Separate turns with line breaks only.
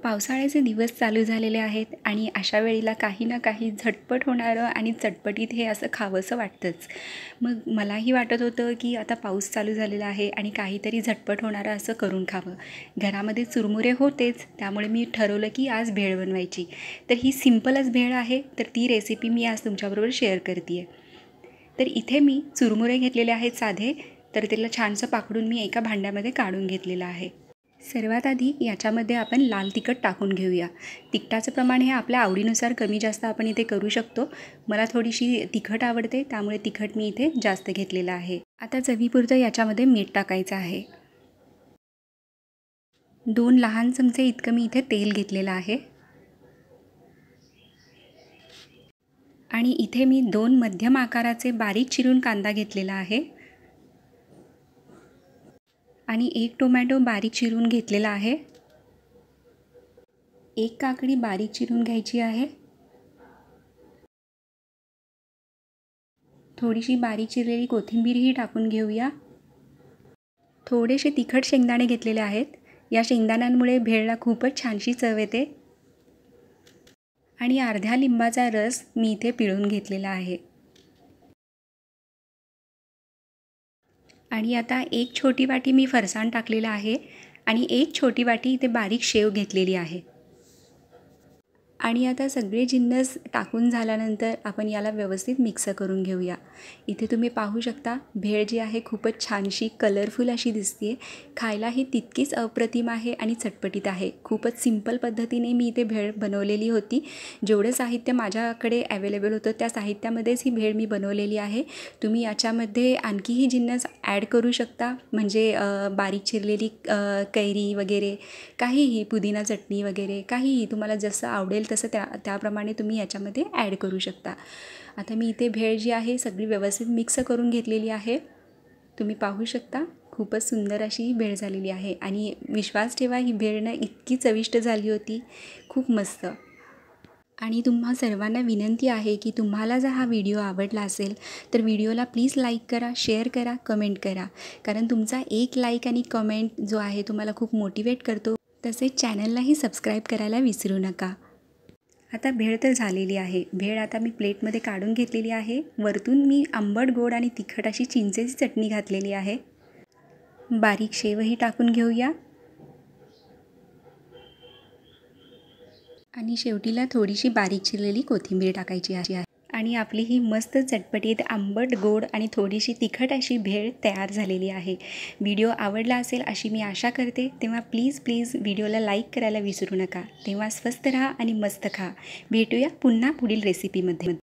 पावसाळ्याचे दिवस चालू झालेले आहेत आणि अशा वेळेला काही ना काही झटपट होणारं आणि चटपटीत हे असं खावंसं वाटतंच. मग मलाही वाटत होतं की आता पाऊस चालू झालेला आहे आणि काहीतरी झटपट होणारं असं करून खावं. घरामध्ये चुरमुरे होतेच, त्यामुळे मी ठरवलं की आज भेळ बनवायची. तर ही सिम्पलच भेळ आहे, तर ती रेसिपी मी आज तुमच्याबरोबर शेअर करते आहे. तर इथे मी चुरमुरे घेतलेले आहेत साधे, तर त्याला छानसं पाकडून मी एका भांड्यामध्ये काढून घेतलेलं आहे. सर्वात आधी याच्यामध्ये आपण लाल तिखट टाकून घेऊया. तिखटाचं प्रमाण हे आपल्या आवडीनुसार कमी जास्त आपण इथे करू शकतो. मला थोडीशी तिखट आवडते, त्यामुळे तिखट मी इथे जास्त घेतलेलं आहे. आता चवीपुरतं याच्यामध्ये मीठ टाकायचं आहे. 2 लहान चमचे इतकं मी इथे तेल घेतलेलं आहे. आणि इथे मी 2 मध्यम आकाराचे बारीक चिरून कांदा घेतलेला आहे. आणि 1 टोमॅटो बारीक चिरून घेतलेला आहे. 1 काकडी बारीक चिरून घ्यायची आहे. थोडीशी बारीक चिरलेली कोथिंबीरही टाकून घेऊया. थोडेसे तिखट शेंगदाणे घेतलेले आहेत. या शेंगदाण्यांमुळे भेळला खूपच छानशी चव येते. आणि अर्ध्या लिंबाचा रस मी इथे पिळून घेतलेला आहे. आणि आता 1 छोटी वाटी मी फरसाण टाकलेलं आहे आणि 1 छोटी वाटी इथे बारीक शेव घेतलेली आहे. आणि आता सगळे जिन्नस टाकून झाल्यानंतर आपण याला व्यवस्थित मिक्स करून घेऊया. इथे तुम्ही पाहू शकता भेळ जी आहे खूपच छानशी कलरफुल अशी दिसते. खायलाही तितकीच अप्रतिम आहे आणि चटपटीत आहे. खूपच सिंपल पद्धतीने मी इथे भेळ बनवलेली होती. जेवढं साहित्य माझ्याकडे अवेलेबल होतं त्या साहित्यामध्येच ही भेळ मी बनवलेली आहे. तुम्ही याच्यामध्ये आणखीही जिन्नस ॲड करू शकता, म्हणजे बारीक चिरलेली कैरी वगैरे, काहीही पुदिना चटणी वगैरे, काहीही तुम्हाला जसं आवडेल तसं त्याप्रमाणे तुम्ही याच्यामध्ये ॲड करू शकता. आता मी इथे भेळ जी आहे सगळी व्यवस्थित मिक्स करून घेतलेली आहे. तुम्ही पाहू शकता खूपच सुंदर अशी ही भेळ झालेली आहे. आणि विश्वास ठेवा, ही भेळ ना इतकी चविष्ट झाली होती, खूप मस्त. आणि तुम्हा सर्वांना विनंती आहे की तुम्हाला जर हा व्हिडिओ आवडला असेल तर व्हिडिओला प्लीज लाईक करा, शेअर करा, कमेंट करा. कारण तुमचा एक लाईक आणि कमेंट जो आहे तुम्हाला खूप मोटिवेट करतो. तसेच चॅनललाही सबस्क्राईब करायला विसरू नका. आता भेळ तर झालेली आहे. भेळ आता मी प्लेटमध्ये काढून घेतलेली आहे. वरतून मी आंबट, गोड आणि तिखट अशी चिंचेची चटणी घातलेली आहे. बारीक शेवही टाकून घेऊया. आणि शेवटीला थोडीशी बारीक चिरलेली कोथिंबीर टाकायची आहे. आणि आपली ही मस्त चटपटीत आंबट, गोड आणि थोडीशी तिखट अशी भेळ तयार झालेली आहे. व्हिडिओ आवडला असेल अशी मी आशा करते. तेव्हा प्लीज व्हिडिओला लाईक करायला विसरू नका. तेव्हा स्वस्त राहा आणि मस्त खा. भेटूया पुन्हा पुढील रेसिपीमध्ये.